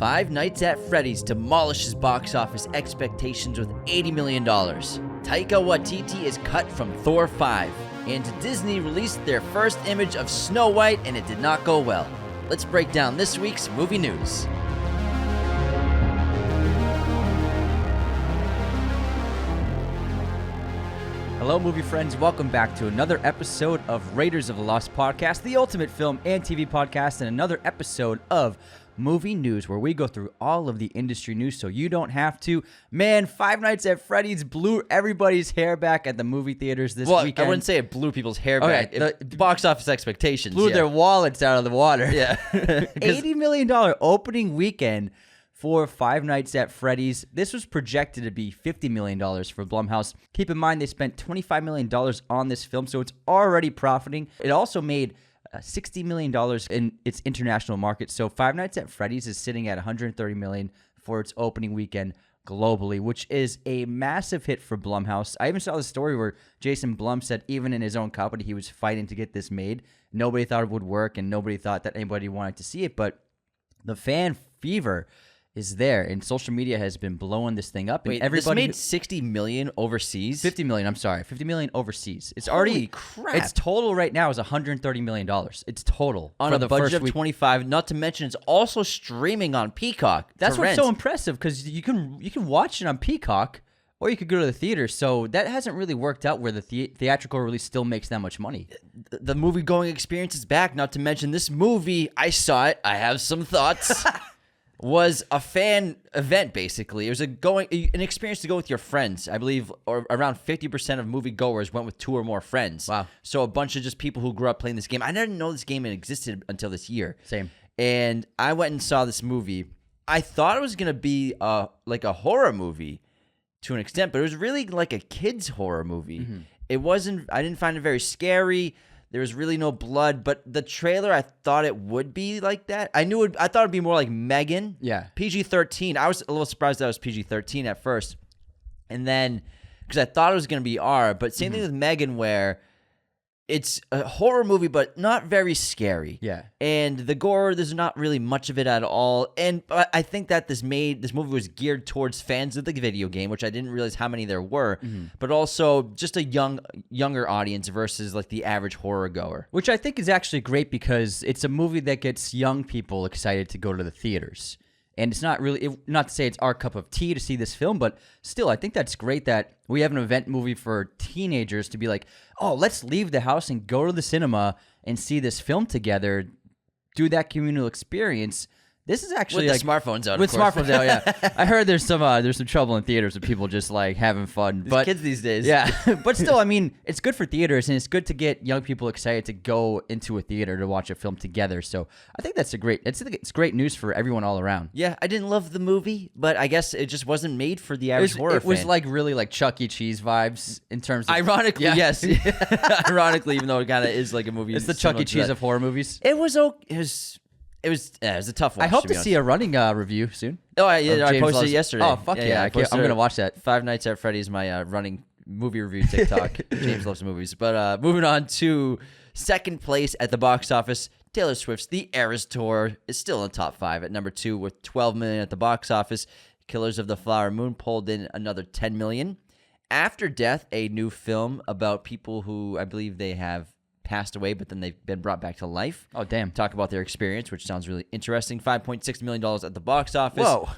Five Nights at Freddy's demolishes box office expectations with $80 million. Taika Waititi is cut from Thor 5. And Disney released their first image of Snow White and it did not go well. Let's break down this week's movie news. Hello, movie friends. Welcome back to another episode of Raiders of the Lost Podcast, the ultimate film and TV podcast, and another episode of Movie News, where we go through all of the industry news so you don't have to. Man, Five Nights at Freddy's blew everybody's hair back at the movie theaters this weekend. I wouldn't say it blew people's hair back. The box office expectations. Blew their wallets out of the water. Yeah. $80 million opening weekend for Five Nights at Freddy's. This was projected to be $50 million for Blumhouse. Keep in mind, they spent $25 million on this film, so it's already profiting. It also made $60 million in its international market. So Five Nights at Freddy's is sitting at $130 million for its opening weekend globally, which is a massive hit for Blumhouse. I even saw the story where Jason Blum said even in his own company, he was fighting to get this made. Nobody thought it would work, and nobody thought that anybody wanted to see it, but the fan fever is there, and social media has been blowing this thing up. And Wait, everybody this made $60 million overseas? $50 million, I'm sorry. $50 million overseas. It's Holy already crap. Its total right now is $130 million. It's total. On for a the budget first of week. 25, not to mention it's also streaming on Peacock. That's to what's rent. so impressive, because you can watch it on Peacock, or you could go to the theater. So that hasn't really worked out where the theatrical release still makes that much money. The movie-going experience is back, not to mention this movie, I saw it, I have some thoughts. Was a fan event, basically. It was an experience to go with your friends. I believe or around 50% of moviegoers went with two or more friends. Wow. So a bunch of just people who grew up playing this game. I didn't know this game existed until this year. Same. And I went and saw this movie. I thought it was going to be like a horror movie to an extent, but it was really like a kid's horror movie. Mm-hmm. It wasn't, I didn't find it very scary. There was really no blood, but the trailer, I thought it would be like that. I thought it'd be more like Megan. Yeah. PG-13. I was a little surprised that it was PG-13 at first. And then, because I thought it was going to be R, but same thing with Megan, where it's a horror movie, but not very scary. Yeah. And the gore, there's not really much of it at all. And I think that this movie was geared towards fans of the video game, which I didn't realize how many there were, but also just a younger audience versus like the average horror goer. Which I think is actually great, because it's a movie that gets young people excited to go to the theaters. And it's not really, not to say it's our cup of tea to see this film, but still, I think that's great that we have an event movie for teenagers to be like, oh, let's leave the house and go to the cinema and see this film together, do that communal experience. This is actually with the smartphones out. With of course. smartphones out, yeah. I heard there's some trouble in theaters with people just like having fun. But kids these days, yeah. But still, I mean, it's good for theaters, and it's good to get young people excited to go into a theater to watch a film together. So I think that's it's great news for everyone all around. Yeah, I didn't love the movie, but I guess it just wasn't made for the average horror fan. It was like really like Chuck E. Cheese vibes in terms of... Ironically, yes. Ironically, even though it kind of is like a movie. It's the Chuck E. Cheese of horror movies. It was a tough watch. I hope to see a running review soon. Oh, yeah, I posted it yesterday. Oh, fuck yeah. I'm going to watch that. Five Nights at Freddy's, my running movie review TikTok. James loves movies. But moving on to second place at the box office, Taylor Swift's The Eras Tour is still in the top 5 at number 2 with $12 million at the box office. Killers of the Flower Moon pulled in another $10 million. After Death, a new film about people who I believe they have passed away, but then they've been brought back to life. Oh, damn. Talk about their experience, which sounds really interesting. $5.6 million at the box office. Whoa.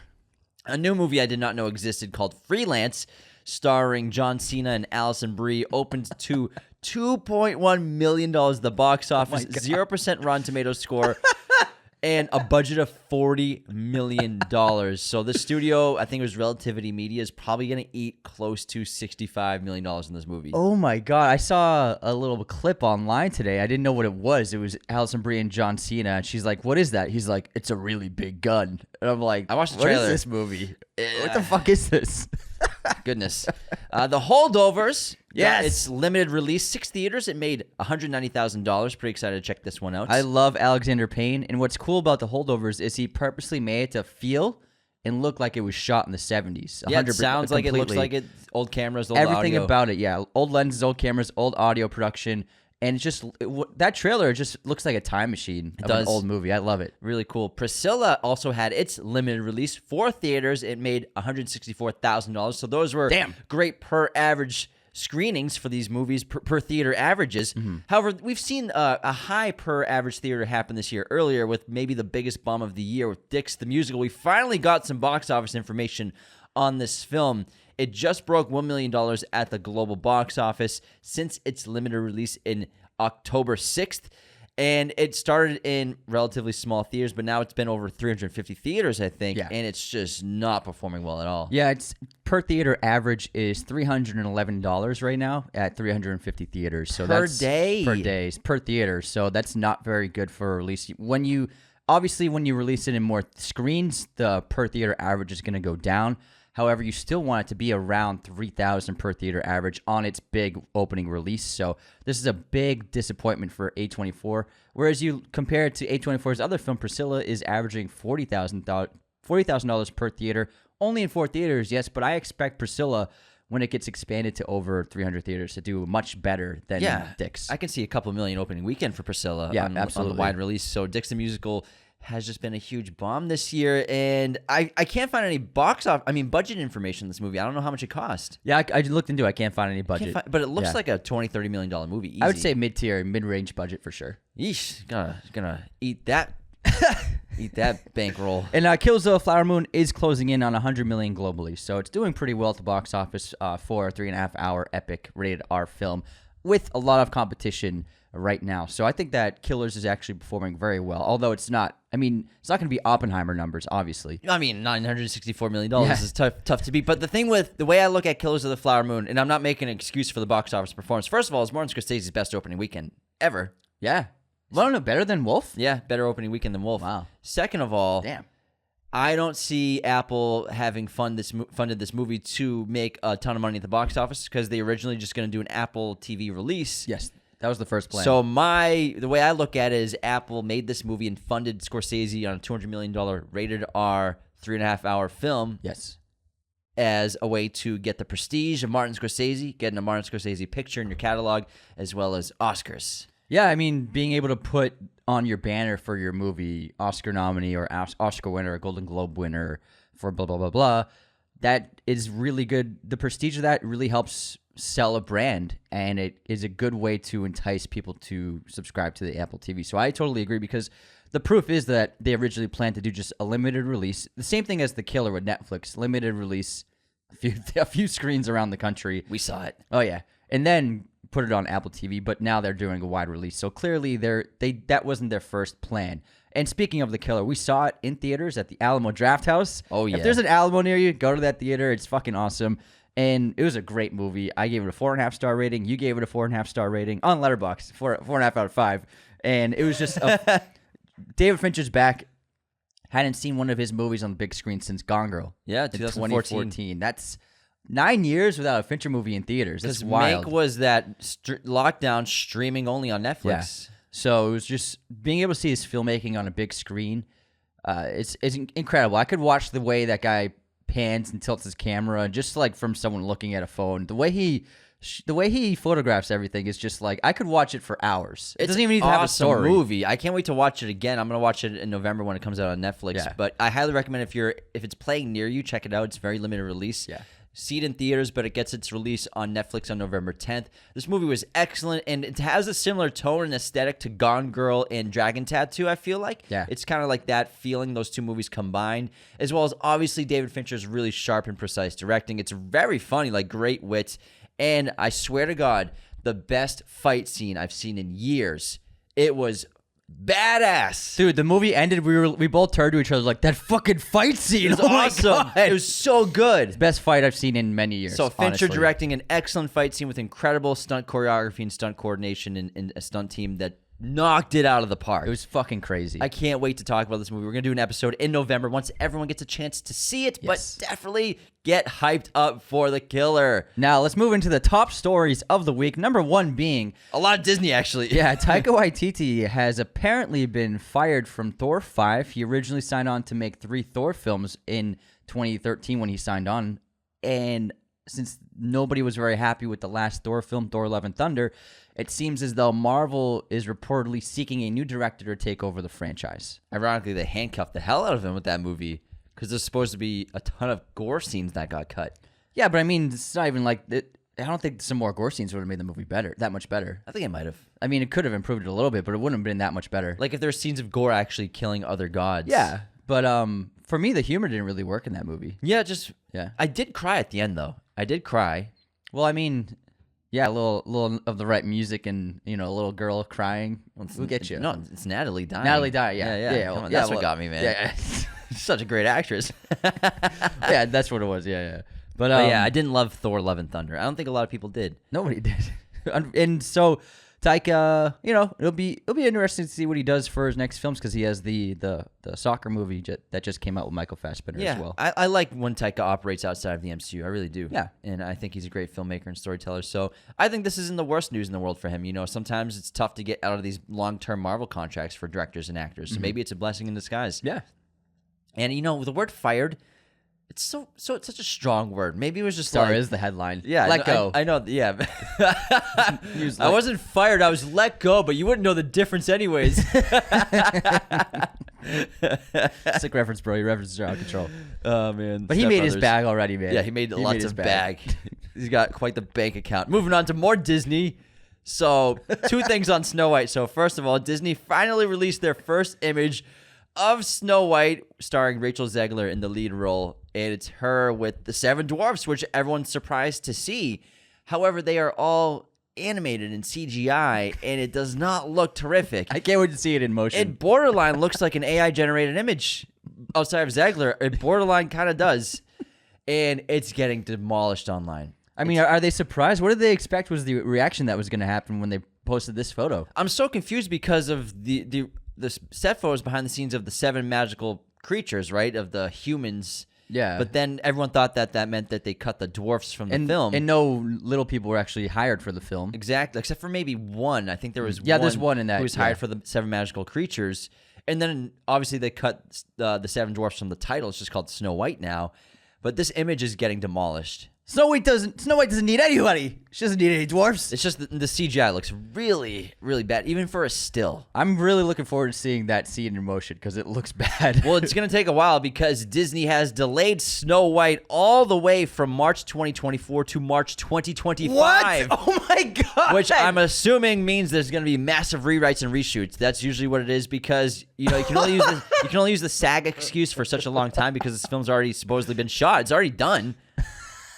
A new movie I did not know existed called Freelance, starring John Cena and Allison Brie, opened to $2.1 million at the box office, 0% Rotten Tomatoes score, and a budget of $40 million. So the studio, I think it was Relativity Media, is probably going to eat close to $65 million in this movie. Oh my God. I saw a little clip online today. I didn't know what it was. It was Allison Brie and John Cena. And she's like, what is that? He's like, it's a really big gun. And I'm like, I watched the what trailer. is this movie? What the fuck is this? Goodness. The Holdovers. Yes. It's limited release. 6 theaters. It made $190,000. Pretty excited to check this one out. I love Alexander Payne. And what's cool about The Holdovers is he purposely made it to feel and look like it was shot in the 70s. Yeah, it sounds like it looks like it. Old cameras, old Everything audio. about it, yeah. Old lenses, old cameras, old audio production. And it's just that trailer just looks like a time machine of an old movie. I love it. Really cool. Priscilla also had its limited release for theaters. It made $164,000. So those were great per average screenings for these movies per theater averages. However, we've seen a high per average theater happen this year earlier with maybe the biggest bomb of the year with Dix the Musical. We finally got some box office information on this film. It just broke $1 million at the global box office since its limited release in October 6th. And it started in relatively small theaters, but now it's been over 350 theaters, I think, and it's just not performing well at all. Yeah, its per theater average is $311 right now at 350 theaters. So per day? Per theater. So that's not very good for a release. When you release it in more screens, the per theater average is going to go down. However, you still want it to be around 3,000 per theater average on its big opening release. So this is a big disappointment for A24. Whereas you compare it to A24's other film, Priscilla is averaging $40,000 per theater, only in 4 theaters, yes. But I expect Priscilla, when it gets expanded to over 300 theaters, to do much better than Dix. I can see a couple million opening weekend for Priscilla on the wide release. So Dix the Musical has just been a huge bomb this year, and I can't find any budget information in this movie. I don't know how much it cost. Yeah, I looked into it. I can't find any budget. But it looks like a $20-30 million movie. Easy. I would say mid-tier, mid-range budget for sure. Yeesh, gonna eat that. Eat that bankroll. And Kills of a Flower Moon is closing in on $100 million globally, so it's doing pretty well at the box office for a 3.5-hour epic rated R film with a lot of competition right now. So I think that Killers is actually performing very well, although it's not going to be Oppenheimer numbers, obviously. I mean, $964 million is tough to beat. But the thing with the way I look at Killers of the Flower Moon, and I'm not making an excuse for the box office performance. First of all, it's Martin Scorsese's best opening weekend ever. Yeah. Well, no, better than Wolf? Yeah, better opening weekend than Wolf. Wow. Second of all, I don't see Apple having funded this movie to make a ton of money at the box office because they originally just going to do an Apple TV release. Yes. That was the first plan. So the way I look at it is Apple made this movie and funded Scorsese on a $200 million rated R 3.5-hour film. Yes. As a way to get the prestige of Martin Scorsese, getting a Martin Scorsese picture in your catalog, as well as Oscars. Yeah, I mean, being able to put on your banner for your movie Oscar nominee or Oscar winner or Golden Globe winner for blah, blah, blah, blah, that is really good. The prestige of that really helps sell a brand, and it is a good way to entice people to subscribe to the Apple TV. So I totally agree, because the proof is that they originally planned to do just a limited release. The same thing as The Killer with Netflix. Limited release, a few screens around the country. We saw it. Oh, yeah. And then put it on Apple TV, but now they're doing a wide release. So clearly that wasn't their first plan. And speaking of The Killer, we saw it in theaters at the Alamo Drafthouse. Oh, yeah. If there's an Alamo near you, go to that theater. It's fucking awesome. And it was a great movie. I gave it a 4.5-star rating. You gave it a 4.5-star rating on Letterboxd, 4.5 out of 5. And it was just David Fincher's back. Hadn't seen one of his movies on the big screen since Gone Girl. Yeah, 2014. That's 9 years without a Fincher movie in theaters. That's wild. Mank was that lockdown streaming only on Netflix. Yeah. So it was just being able to see his filmmaking on a big screen. It's incredible. I could watch the way that guy pans and tilts his camera, just like from someone looking at a phone. The way he photographs everything is just like, I could watch it for hours. It doesn't even need to have a story. Movie. I can't wait to watch it again. I'm gonna watch it in November when it comes out on Netflix. Yeah. But I highly recommend if it's playing near you, check it out. It's very limited release. Yeah. See it in theaters, but it gets its release on Netflix on November 10th. This movie was excellent, and it has a similar tone and aesthetic to Gone Girl and Dragon Tattoo, I feel like. Yeah. It's kind of like that feeling, those two movies combined, as well as obviously David Fincher's really sharp and precise directing. It's very funny, like great wit, and I swear to God, the best fight scene I've seen in years. It was badass. Dude, the movie ended, we both turned to each other like, that fucking fight scene. It was awesome. It was so good. It's the best fight I've seen in many years. So Fincher honestly. directing an excellent fight scene with incredible stunt choreography and stunt coordination and a stunt team that knocked it out of the park. It was fucking crazy. I can't wait to talk about this movie. We're going to do an episode in November once everyone gets a chance to see it, Yes. but definitely get hyped up for The Killer. Now, let's move into the top stories of the week. Number one being... A lot of Disney, actually. Yeah, Taika Waititi has apparently been fired from Thor 5. He originally signed on to make 3 Thor films in 2013 when he signed on. And since nobody was very happy with the last Thor film, Thor: Love and Thunder, it seems as though Marvel is reportedly seeking a new director to take over the franchise. Ironically, they handcuffed the hell out of him with that movie because there's supposed to be a ton of gore scenes that got cut. Yeah, but I mean, it's not even like it. I don't think some more gore scenes would have made the movie that much better. I think it might have. I mean, it could have improved it a little bit, but it wouldn't have been that much better. Like if there's scenes of gore actually killing other gods. Yeah, but for me, the humor didn't really work in that movie. Yeah, I did cry at the end though. I did cry. Well, I mean, yeah, a little of the right music and a little girl crying. We'll get you. No, it's Natalie dying. Natalie dying. Yeah. Come on, that's what got me, man. Yeah. She's such a great actress. Yeah, that's what it was. Yeah. But yeah, I didn't love Thor: Love and Thunder. I don't think a lot of people did. Nobody did. And so Taika, it'll be interesting to see what he does for his next films because he has the soccer movie that just came out with Michael Fassbender as well. I like when Taika operates outside of the MCU. I really do. Yeah. And I think he's a great filmmaker and storyteller. So I think this isn't the worst news in the world for him. Sometimes it's tough to get out of these long-term Marvel contracts for directors and actors. So maybe it's a blessing in disguise. Yeah. And the word fired, it's it's such a strong word. Maybe it was just Star is the headline. Yeah, let go. I know. Yeah, I wasn't fired. I was let go, but you wouldn't know the difference anyways. Sick reference, bro. Your references are out of control. Oh man! But he made his bag already, man. Yeah, he made lots of bag. He's got quite the bank account. Moving on to more Disney. So 2 things on Snow White. So first of all, Disney finally released their first image of Snow White, starring Rachel Zegler in the lead role. And it's her with the 7 dwarfs, which everyone's surprised to see. However, they are all animated in CGI, and it does not look terrific. I can't wait to see it in motion. It borderline looks like an AI-generated image outside of Zegler. It borderline kind of does. And it's getting demolished online. I mean, are they surprised? What did they expect was the reaction that was going to happen when they posted this photo? I'm so confused because of the set photos behind the scenes of the 7 magical creatures, right? Of the humans. Yeah. But then everyone thought that meant that they cut the dwarfs from the film. And no little people were actually hired for the film. Exactly. Except for maybe one. I think there was there's one in that. Who was hired for the 7 magical creatures. And then obviously they cut the 7 dwarfs from the title. It's just called Snow White now. But this image is getting demolished. Snow White doesn't need anybody. She doesn't need any dwarfs. It's just the CGI looks really, really bad, even for a still. I'm really looking forward to seeing that scene in motion because it looks bad. Well, it's going to take a while because Disney has delayed Snow White all the way from March 2024 to March 2025. What? Oh my god! Which I'm assuming means there's going to be massive rewrites and reshoots. That's usually what it is because you can only use the SAG excuse for such a long time because this film's already supposedly been shot. It's already done.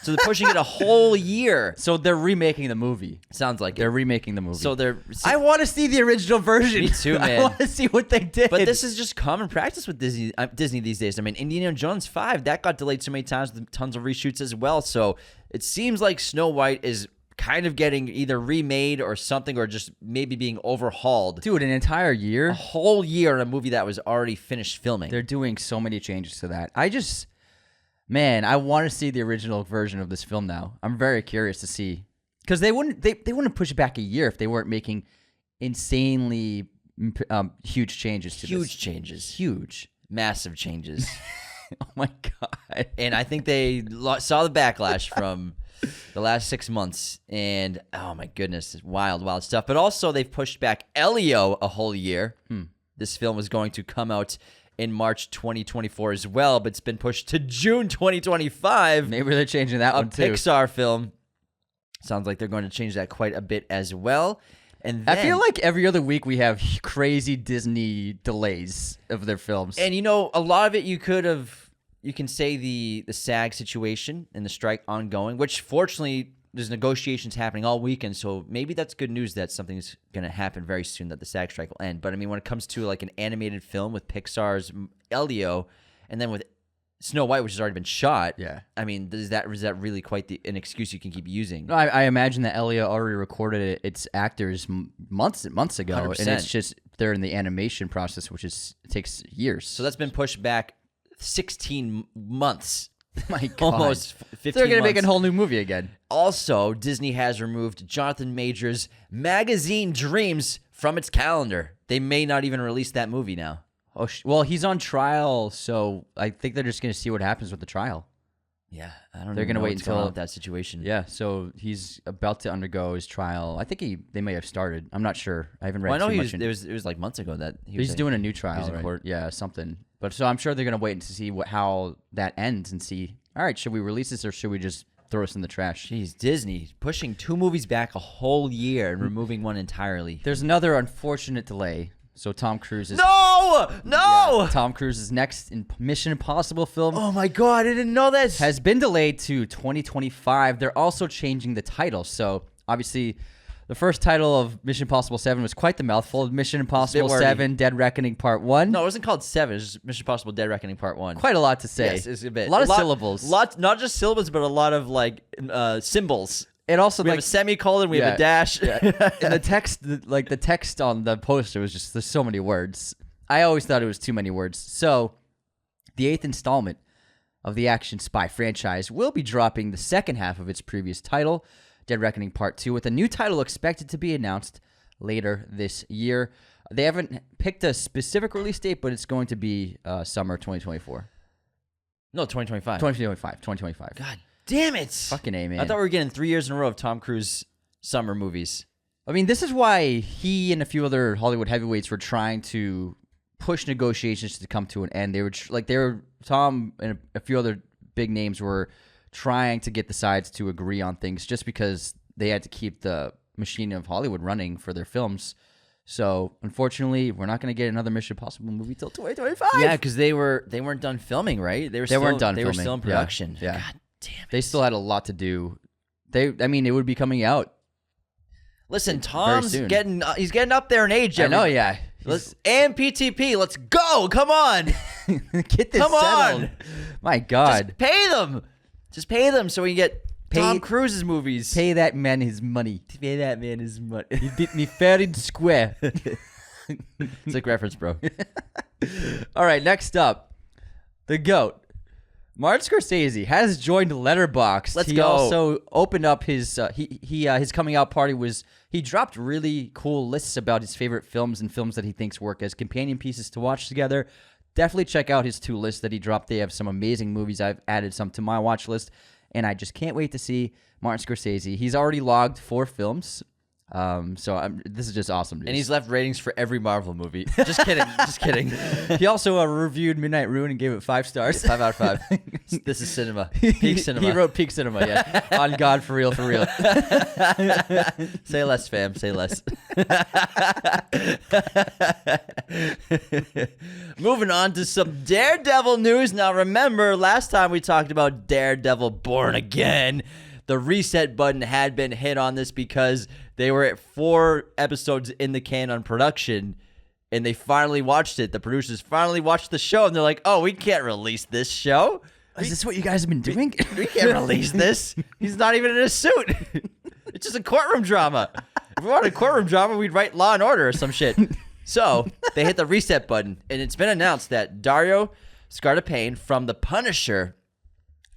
So they're pushing it a whole year. So they're remaking the movie. Sounds like they're remaking the movie. So I want to see the original version. Me too, man. I want to see what they did. But this is just common practice with Disney these days. I mean, Indiana Jones 5, that got delayed so many times with tons of reshoots as well. So it seems like Snow White is kind of getting either remade or something, or just maybe being overhauled. Dude, an entire year? A whole year on a movie that was already finished filming. They're doing so many changes to that. Man, I want to see the original version of this film now. I'm very curious to see. Because they wouldn't push it back a year if they weren't making insanely huge changes to this. Huge changes. Huge. Massive changes. Oh my god. And I think they saw the backlash from the last 6 months. And oh my goodness, it's wild stuff. But also they've pushed back Elio a whole year. This film was going to come out in March 2024 as well, but it's been pushed to June 2025. Maybe they're changing that one too. A Pixar film. Sounds like they're going to change that quite a bit as well. And then, I feel like every other week we have crazy Disney delays of their films. And a lot of it you can say the SAG situation and the strike ongoing, which fortunately there's negotiations happening all weekend, so maybe that's good news that something's going to happen very soon, that the SAG strike will end. But I mean, when it comes to like an animated film with Pixar's Elio, and then with Snow White, which has already been shot, yeah. I mean, is that really quite an excuse you can keep using? No, I imagine that Elio already recorded its actors months ago, 100%. and it's just they're in the animation process, which takes years. So that's been pushed back 16 months. My God. Almost 15 They're going to make months. a whole new movie again. Also, Disney has removed Jonathan Majors' magazine Dreams from its calendar. They may not even release that movie now. Oh, well, he's on trial, so I think they're just going to see what happens with the trial. Yeah, I don't. They're even gonna know wait what's going on until with that situation. Yeah, so he's about to undergo his trial. I think they may have started. I'm not sure. I haven't read Well, I know too he much. was. It was like months ago that He's doing a new trial, in right? court. Yeah, something. But so I'm sure they're gonna wait to see how that ends and see. All right, should we release this or should we just throw us in the trash? Jeez, Disney pushing 2 movies back a whole year and removing one entirely. There's another unfortunate delay. So Tom Cruise is No. Tom Cruise is next in Mission Impossible film. Oh my God, I didn't know this. Has been delayed to 2025. They're also changing the title. So obviously, the first title of Mission Impossible 7 was quite the mouthful. Mission Impossible wordy. 7: Dead Reckoning Part 1. No, it wasn't called 7. It was just Mission Impossible: Dead Reckoning Part 1. Quite a lot to say. Yes, it's a bit. A lot of syllables. Not just syllables, but a lot of like symbols. It also We have a semicolon. We have a dash. And the text, the text on the poster was just there's so many words. I always thought it was too many words. So, the 8th installment of the action spy franchise will be dropping the second half of its previous title, Dead Reckoning Part 2, with a new title expected to be announced later this year. They haven't picked a specific release date, but it's going to be summer 2024. No, 2025. 2025. God damn it. Fucking A, man. I thought we were getting 3 years in a row of Tom Cruise summer movies. I mean, this is why he and a few other Hollywood heavyweights were trying to push negotiations to come to an end. Tom and a few other big names were trying to get the sides to agree on things just because they had to keep the machine of Hollywood running for their films. So, unfortunately, we're not going to get another Mission Impossible movie till 2025. Yeah, because they weren't done filming, right? They weren't done They were filming. still in production. Yeah. God damn it. They still had a lot to do. It would be coming out. Listen, Tom's soon. he's getting up there in age. I know, yeah. And PTP, let's go. Come on. Get this Come settled. on. My God. Just pay them. Just pay them so we can get Tom Cruise's movies. Pay that man his money. Pay that man his money. He beat me fair and square. It's like reference, bro. All right, next up, the GOAT. Martin Scorsese has joined Letterboxd. Let's he go. also opened up his his coming out party he dropped really cool lists about his favorite films and films that he thinks work as companion pieces to watch together. Definitely check out his 2 lists that he dropped. They have some amazing movies. I've added some to my watch list, and I just can't wait to see Martin Scorsese. He's already logged 4 films. This is just awesome news. And he's left ratings for every Marvel movie. Just kidding. Just kidding. He also reviewed Midnight Ruin and gave it 5 stars. 5 out of 5. This is cinema. Peak cinema. He wrote peak cinema, yeah. On God, for real, for real. Say less, fam. Say less. Moving on to some Daredevil news. Now, remember, last time we talked about Daredevil Born Again, the reset button had been hit on this because they were at 4 episodes in the can on production, and they finally watched it. The producers finally watched the show, and they're like, oh, we can't release this show. Is this what you guys have been doing? We can't release this. He's not even in a suit. It's just a courtroom drama. If we wanted a courtroom drama, we'd write Law and Order or some shit. So they hit the reset button, and it's been announced that Dario Scardapane from The Punisher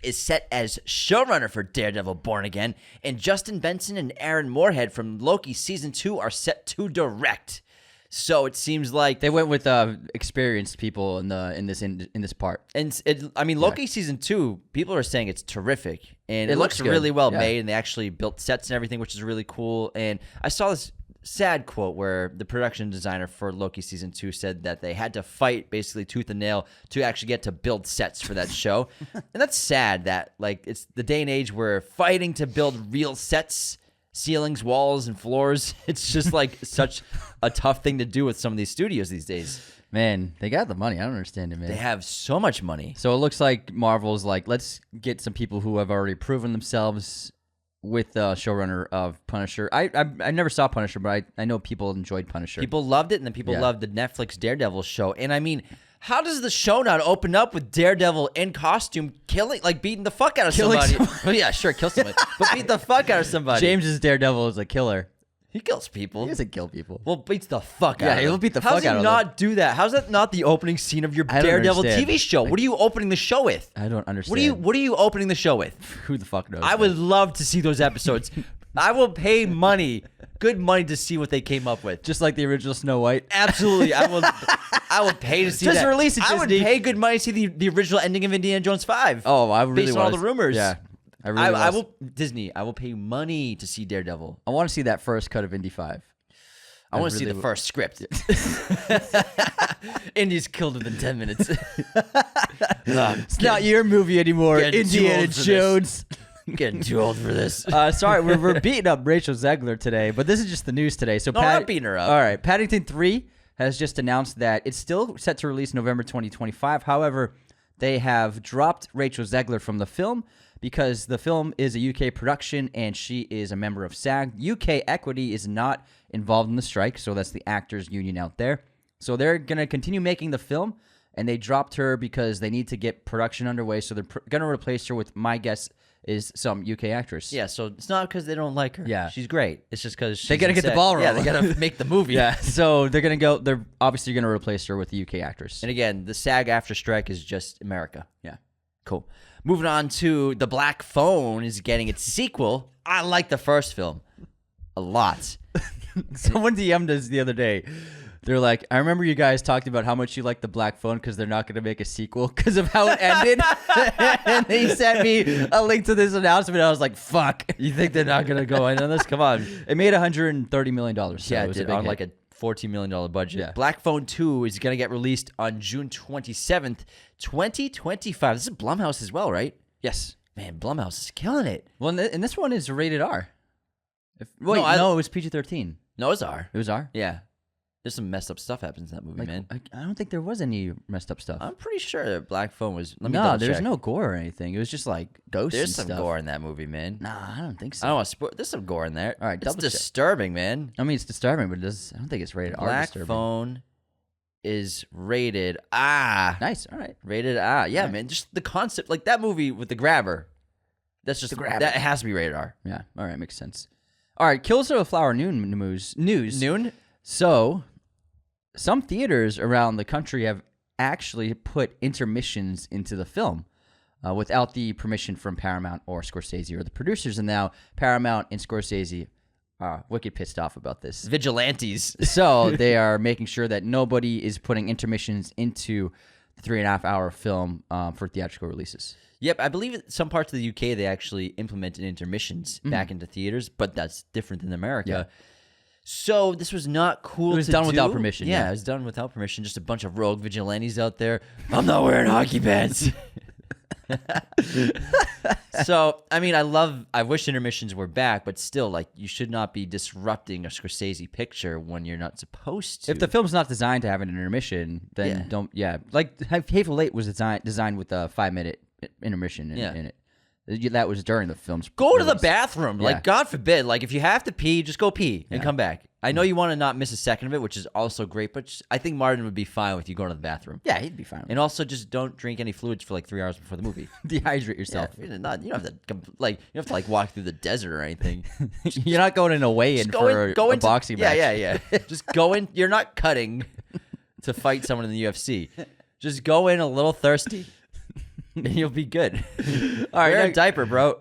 is set as showrunner for Daredevil Born Again, and Justin Benson and Aaron Moorhead from Loki Season 2 are set to direct. So it seems like They went with experienced people in this part. And Loki Season 2, people are saying it's terrific. And it looks good. really well Yeah. made, and they actually built sets and everything, which is really cool. And I saw this sad quote where the production designer for Loki Season 2 said that they had to fight basically tooth and nail to actually get to build sets for that show. And that's sad that, like, it's the day and age where fighting to build real sets, ceilings, walls, and floors, it's just like such a tough thing to do with some of these studios these days. Man, they got the money. I don't understand it, man. They have so much money. So it looks like Marvel's like, let's get some people who have already proven themselves with the showrunner of Punisher. I never saw Punisher, but I know people enjoyed Punisher. People loved it, and then people loved the Netflix Daredevil show. And I mean, how does the show not open up with Daredevil in costume beating the fuck out of somebody? Well, yeah, sure, kill somebody. But beat the fuck out of somebody. James's Daredevil is a killer. He kills people. He doesn't kill people. Well, beats the fuck out of them. Yeah, he'll beat the fuck out of them. How does he not do that? How's that not the opening scene of your I don't Daredevil understand. TV show? What are you opening the show with? I don't understand. What are you opening the show with? Who the fuck knows? I would love to see those episodes. I will pay money, good money, to see what they came up with. Just like the original Snow White. Absolutely, I will. I would pay to see Just that. release it, I would Disney. pay good money to see the original ending of Indiana Jones 5. Oh, I really based on all the rumors. Yeah, I will Disney. I will pay money to see Daredevil. I want to see that first cut of Indy 5. I want to see the first script. Indy's killed within 10 minutes. It's not your movie anymore, getting too Indiana old for this. Jones. Getting too old for this. Sorry, we're beating up Rachel Zegler today, but this is just the news today. So No, we're not beating her up. All right, Paddington 3 has just announced that it's still set to release November 2025. However, they have dropped Rachel Zegler from the film because the film is a UK production and she is a member of SAG. UK Equity is not involved in the strike, so that's the actors union out there. So they're going to continue making the film, and they dropped her because they need to get production underway, so they're going to replace her with, my guess, is some UK actress. Yeah, so it's not because they don't like her. Yeah. She's great. It's just because They gotta get the ball Yeah, rolling. they gotta make the movie. Yeah, so they're obviously going to replace her with the UK actress. And again, the SAG after strike is just America. Yeah. Cool. Moving on to The Black Phone is getting its sequel. I like the first film a lot. Someone DM'd us the other day. They're like, I remember you guys talked about how much you like The Black Phone because they're not going to make a sequel because of how it ended. And they sent me a link to this announcement. I was like, fuck. You think they're not gonna go in on this? Come on. It made $130 million. So Yeah, it it was did a big on hit. like a $14 million budget. Yeah. Black Phone 2 is gonna get released on June 27th, 2025. This is Blumhouse as well, right? Yes. Man, Blumhouse is killing it. Well, and this one is rated R. No, No, it was PG-13. No, it's R. It was R? Yeah. There's some messed up stuff happens in that movie, man. I don't think there was any messed up stuff. I'm pretty sure that Black Phone was. Let me No, double there's check. no gore or anything. It was just like ghosts There's and some stuff. gore in that movie, man. Nah, I don't think so. I don't want to spoil. There's some gore in there. All right, it's double check. disturbing, man. I mean, it's disturbing, but I don't think it's rated R Black disturbing. Phone is rated Ah. Nice. All right. Rated Ah. Yeah, man. Just the concept, like that movie with the grabber. That's just grabber. that has to be rated R. Yeah. All right. Makes sense. All right. Kills of a Flower news. Noon. So, some theaters around the country have actually put intermissions into the film without the permission from Paramount or Scorsese or the producers. And now Paramount and Scorsese are wicked pissed off about this. Vigilantes. So they are making sure that nobody is putting intermissions into the 3.5-hour film for theatrical releases. Yep, I believe in some parts of the UK they actually implemented intermissions back into theaters, but that's different than America. Yeah. So this was not cool. It was to done do. without permission, Yeah, yeah. it was done without permission. Just a bunch of rogue vigilantes out there. I'm not wearing hockey pants. So I mean, I wish intermissions were back, but still, like, you should not be disrupting a Scorsese picture when you're not supposed to. If the film's not designed to have an intermission, then Yeah. don't. Yeah, like Hateful Eight was designed with a 5-minute intermission in it. That was during the film's Go to the release. bathroom. Yeah. Like, God forbid. Like, if you have to pee, just go pee and come back. I know you want to not miss a second of it, which is also great, but I think Martin would be fine with you going to the bathroom. Yeah, he'd be fine. And also, just don't drink any fluids for like 3 hours before the movie. Dehydrate yourself. You don't have to walk through the desert or anything. You're not going in a weigh-in for a boxing match. Yeah. Just go in. You're not cutting to fight someone in the UFC. Just go in a little thirsty, and you'll be good. All right, Wear a now- diaper, bro.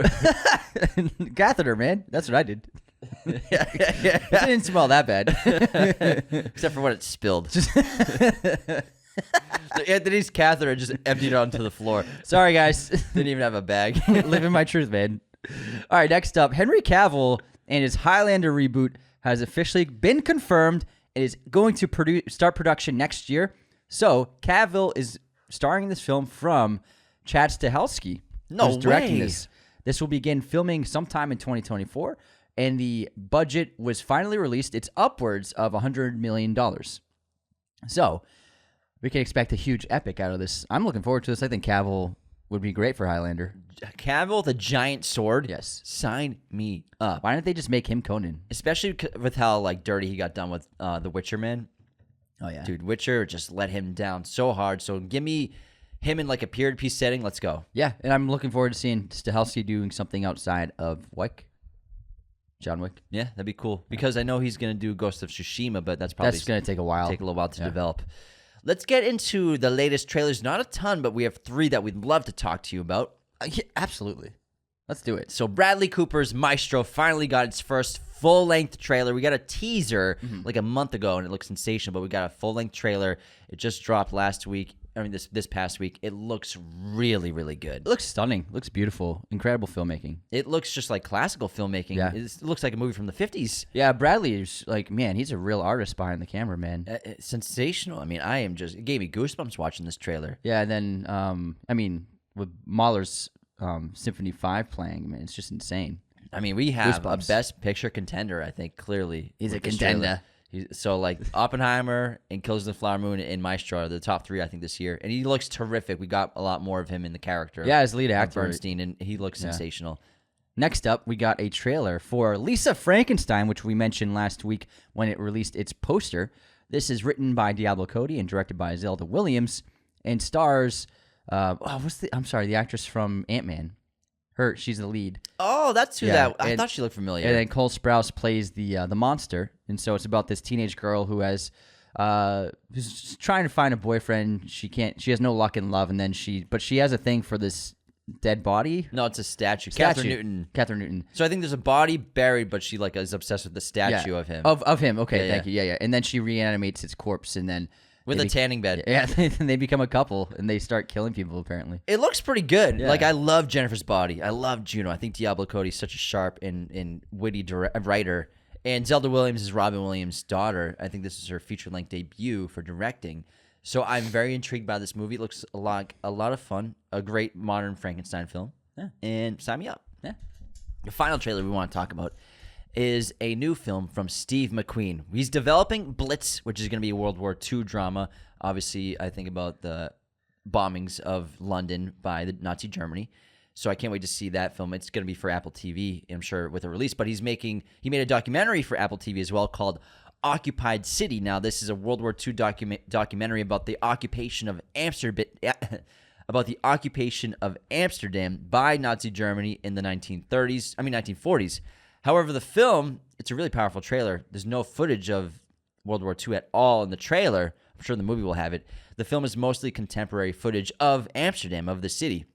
Catheter, man. That's what I did. yeah. It didn't smell that bad. Except for when it spilled. Anthony's catheter just emptied onto the floor. Sorry, guys. Didn't even have a bag. Living my truth, man. All right, next up, Henry Cavill and his Highlander reboot has officially been confirmed and is going to start production next year. So, Cavill is starring in this film from Chad Stahelski. No who's directing way. this. This will begin filming sometime in 2024, and the budget was finally released. It's upwards of $100 million. So, we can expect a huge epic out of this. I'm looking forward to this. I think Cavill would be great for Highlander. Cavill, the giant sword. Yes. Sign me up. Why don't they just make him Conan? Especially with how like dirty he got done with The Witcher, man. Oh, yeah. Dude, Witcher just let him down so hard. So give me him in like a period piece setting. Let's go. Yeah, and I'm looking forward to seeing Stahelski doing something outside of Wick. John Wick. Yeah, that'd be cool. Because I know he's going to do Ghost of Tsushima, but that's probably That's going to take a while. take a little while to develop. Let's get into the latest trailers. Not a ton, but we have 3 that we'd love to talk to you about. Yeah, absolutely. Let's do it. So Bradley Cooper's Maestro finally got its first full-length trailer. We got a teaser like a month ago, and it looks sensational, but we got a full-length trailer. It just dropped last week. I mean, this past week. It looks really, really good. It looks stunning. It looks beautiful. Incredible filmmaking. It looks just like classical filmmaking. Yeah. It looks like a movie from the 50s. Yeah, Bradley is like, man, he's a real artist behind the camera, man. Sensational. I mean, it gave me goosebumps watching this trailer. Yeah, and then, I mean, with Mahler's Symphony 5 playing, man, it's just insane. I mean, we have Goosebumps. a Best Picture contender, I think, clearly. He's with a this contender. trailer. So, like, Oppenheimer and Kills of the Flower Moon and Maestro are the top 3, I think, this year. And he looks terrific. We got a lot more of him in the character. Yeah, as lead of actor. Bernstein, and he looks sensational. Next up, we got a trailer for Lisa Frankenstein, which we mentioned last week when it released its poster. This is written by Diablo Cody and directed by Zelda Williams and stars, the actress from Ant-Man. She's the lead. Oh, that's who I thought she looked familiar. And then Cole Sprouse plays the monster, and so it's about this teenage girl who has who's trying to find a boyfriend. She has no luck in love, and then she has a thing for this dead body. No, it's a statue. Catherine Newton. So I think there's a body buried, but she is obsessed with the statue of him. Of him. Okay, Yeah, thank you. Yeah. And then she reanimates his corpse, and then with a tanning bed. Yeah, and they become a couple, and they start killing people, apparently. It looks pretty good. Yeah. Like, I love Jennifer's body. I love Juno. I think Diablo Cody's such a sharp and witty writer. And Zelda Williams is Robin Williams' daughter. I think this is her feature-length debut for directing. So I'm very intrigued by this movie. It looks like a lot of fun. A great modern Frankenstein film. Yeah. And sign me up. Yeah. The final trailer we want to talk about is a new film from Steve McQueen. He's developing Blitz, which is going to be a World War II drama. Obviously, I think about the bombings of London by the Nazi Germany. So I can't wait to see that film. It's going to be for Apple TV, I'm sure, with a release. But he made a documentary for Apple TV as well called Occupied City. Now, this is a World War II documentary about the occupation of Amsterdam by Nazi Germany in the 1940s. However, the film, it's a really powerful trailer. There's no footage of World War II at all in the trailer. I'm sure the movie will have it. The film is mostly contemporary footage of Amsterdam, of the city.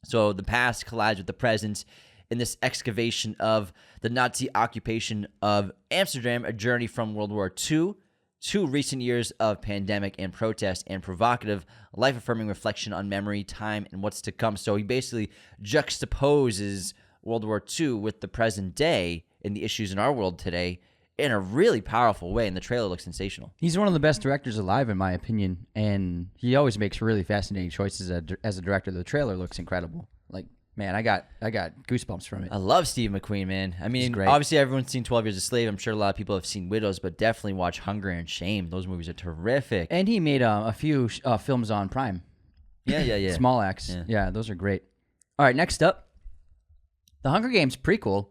So the past collides with the present in this excavation of the Nazi occupation of Amsterdam, a journey from World War II to recent years of pandemic and protest and provocative, life-affirming reflection on memory, time, and what's to come. So he basically juxtaposes World War II with the present day and the issues in our world today in a really powerful way, and the trailer looks sensational. He's one of the best directors alive, in my opinion, and he always makes really fascinating choices as a director. The trailer looks incredible. Like, man, I got goosebumps from it. I love Steve McQueen, man. I mean, great. obviously everyone's seen 12 Years a Slave. I'm sure a lot of people have seen Widows, but definitely watch Hunger and Shame. Those movies are terrific. And he made a few films on Prime. Yeah. Small Axe. Yeah, those are great. All right, next up, the Hunger Games prequel,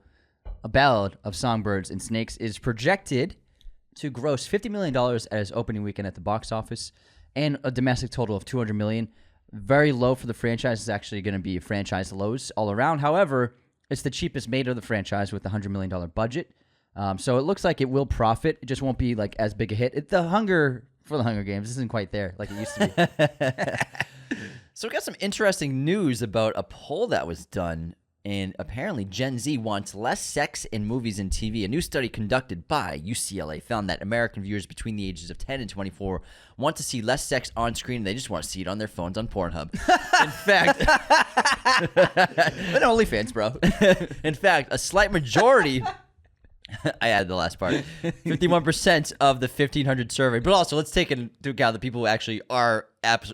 A Ballad of Songbirds and Snakes, is projected to gross $50 million at its opening weekend at the box office and a domestic total of $200 million. Very low for the franchise. It's actually going to be franchise lows all around. However, it's the cheapest made of the franchise with a $100 million budget. So it looks like it will profit. It just won't be like as big a hit. The Hunger Games isn't quite there like it used to be. So we got some interesting news about a poll that was done. And apparently Gen Z wants less sex in movies and TV. A new study conducted by UCLA found that American viewers between the ages of 10 and 24 want to see less sex on screen, and they just want to see it on their phones on Pornhub. In fact, But OnlyFans, bro. In fact, a slight majority I added the last part. 51% of the 1,500 survey. But also, let's take into account the people who actually are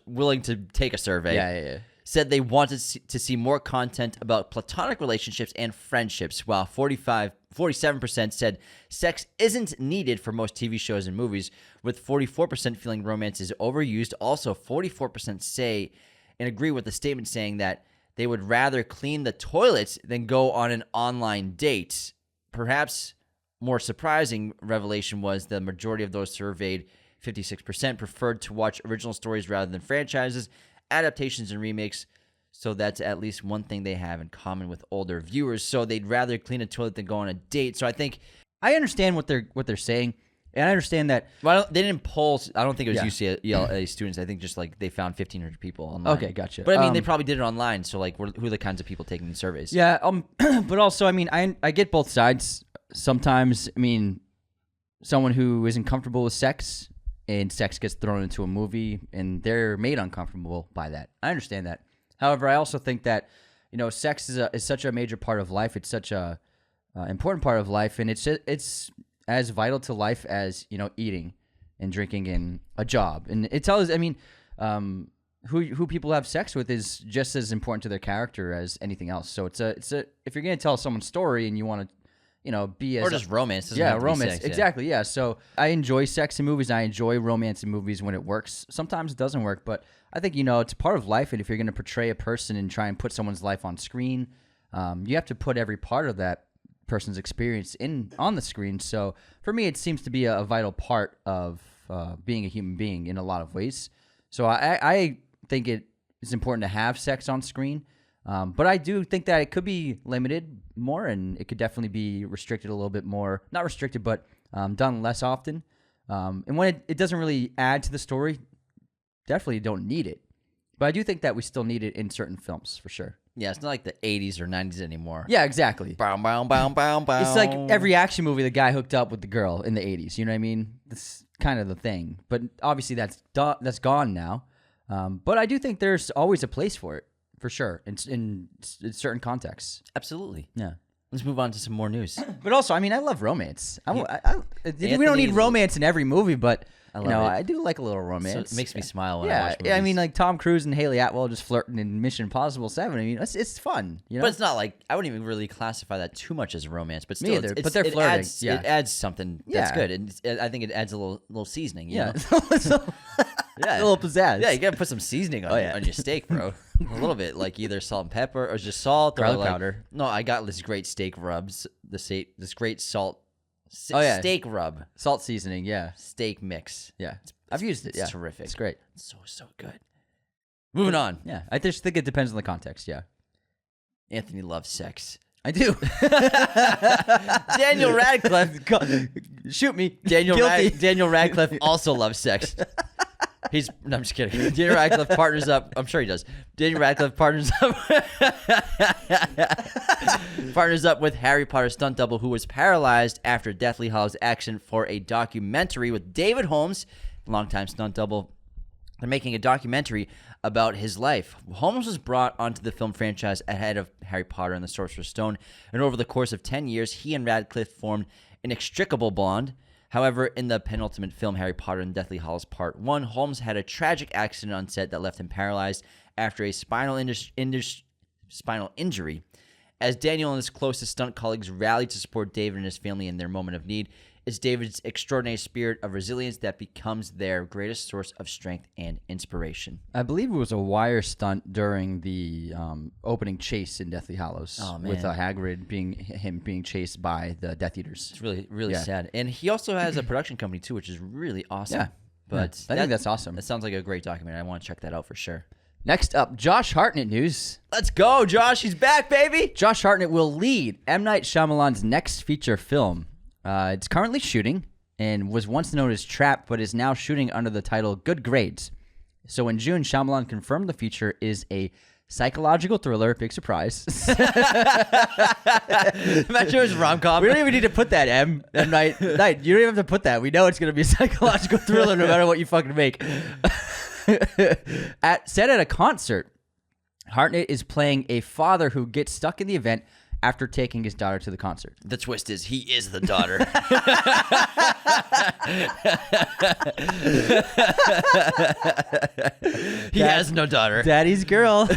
willing to take a survey. Yeah. Said they wanted to see more content about platonic relationships and friendships, while 47% said sex isn't needed for most TV shows and movies, with 44% feeling romance is overused. Also, 44% say and agree with the statement saying that they would rather clean the toilets than go on an online date. Perhaps more surprising revelation was the majority of those surveyed, 56%, preferred to watch original stories rather than franchises, adaptations, and remakes. So that's at least one thing they have in common with older viewers. So they'd rather clean a toilet than go on a date. So I think I understand what they're saying. And I understand that. Well, they didn't poll. I don't think it was Yeah. UCLA students. I think just like they found 1,500 people online. Okay, gotcha. But I mean, they probably did it online. So like, who are the kinds of people taking these surveys? Yeah. But also, I mean, I get both sides. Sometimes, I mean, someone who isn't comfortable with sex and sex gets thrown into a movie and they're made uncomfortable by that. I understand that. However, I also think that, you know, sex is such a major part of life. It's such a important part of life, and it's as vital to life as, you know, eating and drinking and a job. And it tells, I mean, who people have sex with is just as important to their character as anything else. So it's a if you're gonna tell someone's story and you want to, you know, be as Or just romance. Doesn't yeah, have to be romance. sex, yeah. Exactly. Yeah. So I enjoy sex in movies. I enjoy romance in movies when it works. Sometimes it doesn't work, but I think, you know, it's part of life. And if you're going to portray a person and try and put someone's life on screen, you have to put every part of that person's experience on the screen. So for me, it seems to be a vital part of being a human being in a lot of ways. So I think it is important to have sex on screen. But I do think that it could be limited more, and it could definitely be restricted a little bit more. Not restricted, but done less often. And when it doesn't really add to the story, definitely don't need it. But I do think that we still need it in certain films, for sure. Yeah, it's not like the 80s or 90s anymore. Yeah, exactly. Bow, bow, bow, bow, bow. It's like every action movie, the guy hooked up with the girl in the 80s. You know what I mean? That's kind of the thing. But obviously that's gone now. But I do think there's always a place for it. For sure, in certain contexts. Absolutely. Yeah. Let's move on to some more news. But also, I mean, I love romance. We don't need romance in every movie, but I do like a little romance. So it makes me smile when I watch movies. Yeah, I mean, like Tom Cruise and Haley Atwell just flirting in Mission Impossible 7. I mean, it's fun. You know? But it's not like, I wouldn't even really classify that too much as romance. But still, Me either, but they're flirting. It adds something that's Yeah. good. And I think it adds a little seasoning. You know? Yeah, a little pizzazz. Yeah, you gotta put some seasoning on your steak, bro. A little bit, like either salt and pepper or just salt, Garlic or like, powder. No, I got this great steak rubs. This great salt steak rub Salt seasoning. Yeah, steak mix. yeah. I've used it. It's Yeah, terrific. It's great. So good. Moving on. Yeah, I just think it depends on the context. Yeah, Anthony loves sex. I do. Daniel Radcliffe. Shoot me. Daniel Guilty. Radcliffe also loves sex. No, I'm just kidding. Daniel Radcliffe partners up. I'm sure he does. Daniel Radcliffe partners up with Harry Potter stunt double who was paralyzed after Deathly Hallows action for a documentary with David Holmes, longtime stunt double. They're making a documentary about his life. Holmes was brought onto the film franchise ahead of Harry Potter and the Sorcerer's Stone, and over the course of 10 years, he and Radcliffe formed an inextricable bond. However, in the penultimate film, Harry Potter and Deathly Hallows Part 1, Holmes had a tragic accident on set that left him paralyzed after a spinal injury. As Daniel and his closest stunt colleagues rallied to support David and his family in their moment of need, it's David's extraordinary spirit of resilience that becomes their greatest source of strength and inspiration. I believe it was a wire stunt during the opening chase in Deathly Hallows. Oh, man. With Hagrid being chased by the Death Eaters. It's really sad. And he also has a production company, too, which is really awesome. Yeah. But I think that's awesome. That sounds like a great documentary. I want to check that out for sure. Next up, Josh Hartnett news. Let's go, Josh. He's back, baby. Josh Hartnett will lead M. Night Shyamalan's next feature film. It's currently shooting and was once known as Trap, but is now shooting under the title Good Grades. So in June, Shyamalan confirmed the feature is a psychological thriller. Big surprise. Imagine it was rom-com. We don't even need to put that, M. Night. You don't even have to put that. We know it's going to be a psychological thriller no matter what you fucking make. Set at a concert, Hartnett is playing a father who gets stuck in the event after taking his daughter to the concert. The twist is he is the daughter. He has no daughter. Daddy's girl.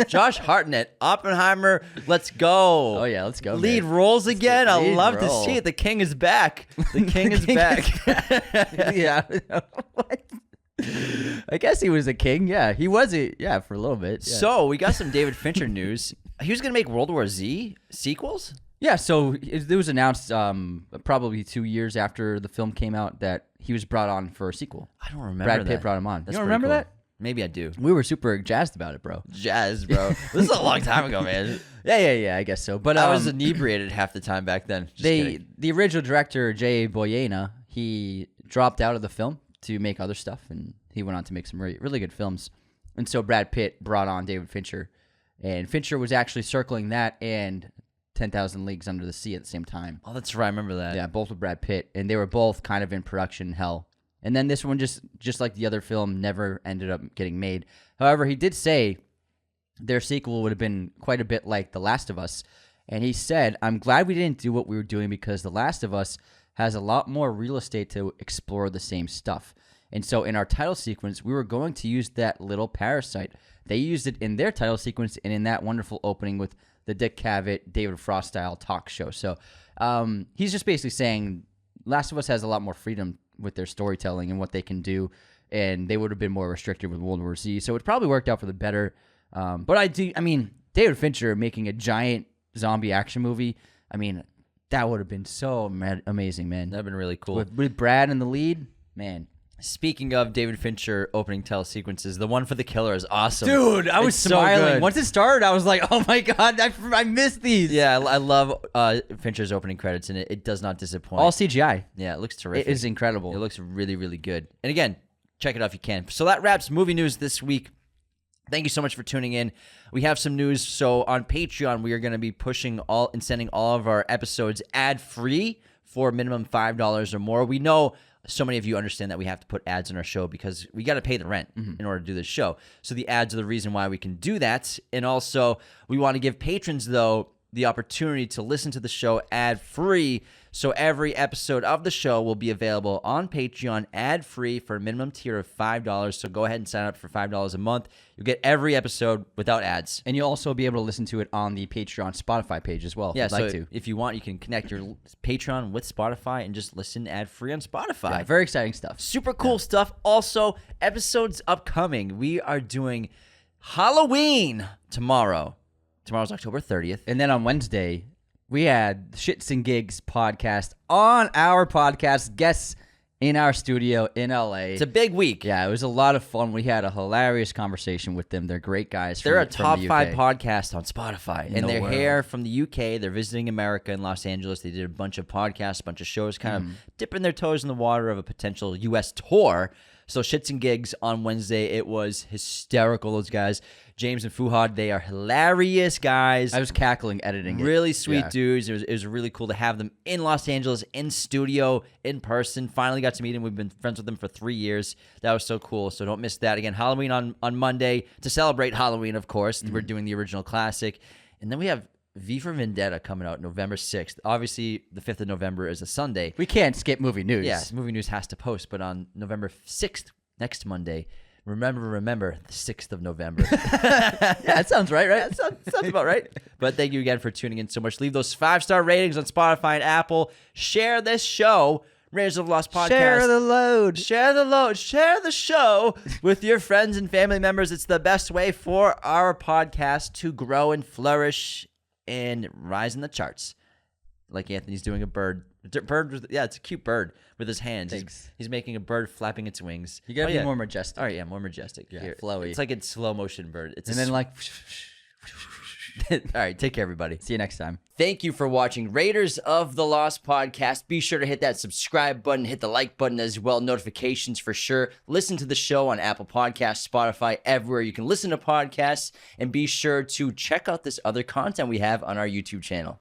Josh Hartnett, Oppenheimer, let's go. Oh, yeah, let's go. Lead roles again. I Lead love role. to see it. The king is back. The king is back. Yeah. What? I guess he was a king. Yeah, he was for a little bit. Yeah. So we got some David Fincher news. He was going to make World War Z sequels? Yeah, so it was announced probably 2 years after the film came out that he was brought on for a sequel. I don't remember Brad Pitt that. brought him on. That's You don't pretty remember cool. that? Maybe I do. We were super jazzed about it, bro. Jazz, bro. This is a long time ago, man. Yeah, I guess so. But I was inebriated half the time back then. Just kidding. the original director, Jay Boyena, he dropped out of the film to make other stuff, and he went on to make some really good films. And so Brad Pitt brought on David Fincher, and Fincher was actually circling that and 10,000 Leagues Under the Sea at the same time. Oh, that's right. I remember that. Yeah, both with Brad Pitt, and they were both kind of in production hell. And then this one, just like the other film, never ended up getting made. However, he did say their sequel would have been quite a bit like The Last of Us. And he said, I'm glad we didn't do what we were doing because The Last of Us has a lot more real estate to explore the same stuff. And so in our title sequence, we were going to use that little parasite. They used it in their title sequence and in that wonderful opening with the Dick Cavett, David Frost style talk show. So he's just basically saying Last of Us has a lot more freedom with their storytelling and what they can do, and they would have been more restricted with World War Z. So it probably worked out for the better. But David Fincher making a giant zombie action movie, that would have been so amazing, man. That'd been really cool. With Brad in the lead, man. Speaking of David Fincher opening title sequences, the one for The Killer is awesome. Dude, I was smiling. So Once it started, I was like, oh my God, I missed these. Yeah, I love Fincher's opening credits, and it does not disappoint. All CGI. Yeah, it looks terrific. It is incredible. It looks really, really good. And again, check it out if you can. So that wraps movie news this week. Thank you so much for tuning in. We have some news. So on Patreon, we are going to be pushing and sending all of our episodes ad-free for minimum $5 or more. We know so many of you understand that we have to put ads in our show because we got to pay the rent in order to do this show. So the ads are the reason why we can do that. And also, we want to give patrons, though, the opportunity to listen to the show ad-free. So every episode of the show will be available on Patreon ad-free for a minimum tier of $5. So go ahead and sign up for $5 a month. You'll get every episode without ads. And you'll also be able to listen to it on the Patreon Spotify page as well. Yeah, if you'd like so to. if you want, you can connect your Patreon with Spotify and just listen ad-free on Spotify. Yeah, very exciting stuff. Super cool stuff. Also, episodes upcoming. We are doing Halloween tomorrow. Tomorrow's October 30th. And then on Wednesday, we had Shits and Gigs podcast on our podcast, guests in our studio in LA. It's a big week. Yeah, it was a lot of fun. We had a hilarious conversation with them. They're great guys. They're a from top the UK. 5 podcast on Spotify. And the they're world. here from the UK. They're visiting America and Los Angeles. They did a bunch of podcasts, a bunch of shows, kind of dipping their toes in the water of a potential U.S. tour. So Shits and Gigs on Wednesday. It was hysterical, those guys. James and Fuhad, they are hilarious guys. I was cackling editing it. Really sweet Yeah. dudes. It was really cool to have them in Los Angeles, in studio, in person. Finally got to meet them. We've been friends with them for 3 years. That was so cool. So don't miss that. Again, Halloween on Monday. To celebrate Halloween, of course, we're doing the original classic. And then we have V for Vendetta coming out November 6th. Obviously, the 5th of November is a Sunday. We can't skip movie news. Yes, movie news has to post. But on November 6th, next Monday, remember, the 6th of November. Yeah, that sounds right? That sounds about right. But thank you again for tuning in so much. Leave those 5-star ratings on Spotify and Apple. Share this show, Raiders of the Lost Podcast. Share the load. Share the load. Share the show with your friends and family members. It's the best way for our podcast to grow and flourish and rise in the charts. Like Anthony's doing a bird. Yeah, it's a cute bird with his hands. He's making a bird flapping its wings. You gotta be more majestic. All right, yeah, more majestic. Yeah, flowy. It's like a slow motion bird. And then like... All right, take care, everybody. See you next time. Thank you for watching Raiders of the Lost Podcast. Be sure to hit that subscribe button, hit the like button as well, notifications for sure. Listen to the show on Apple Podcasts, Spotify, everywhere you can listen to podcasts. And be sure to check out this other content we have on our YouTube channel.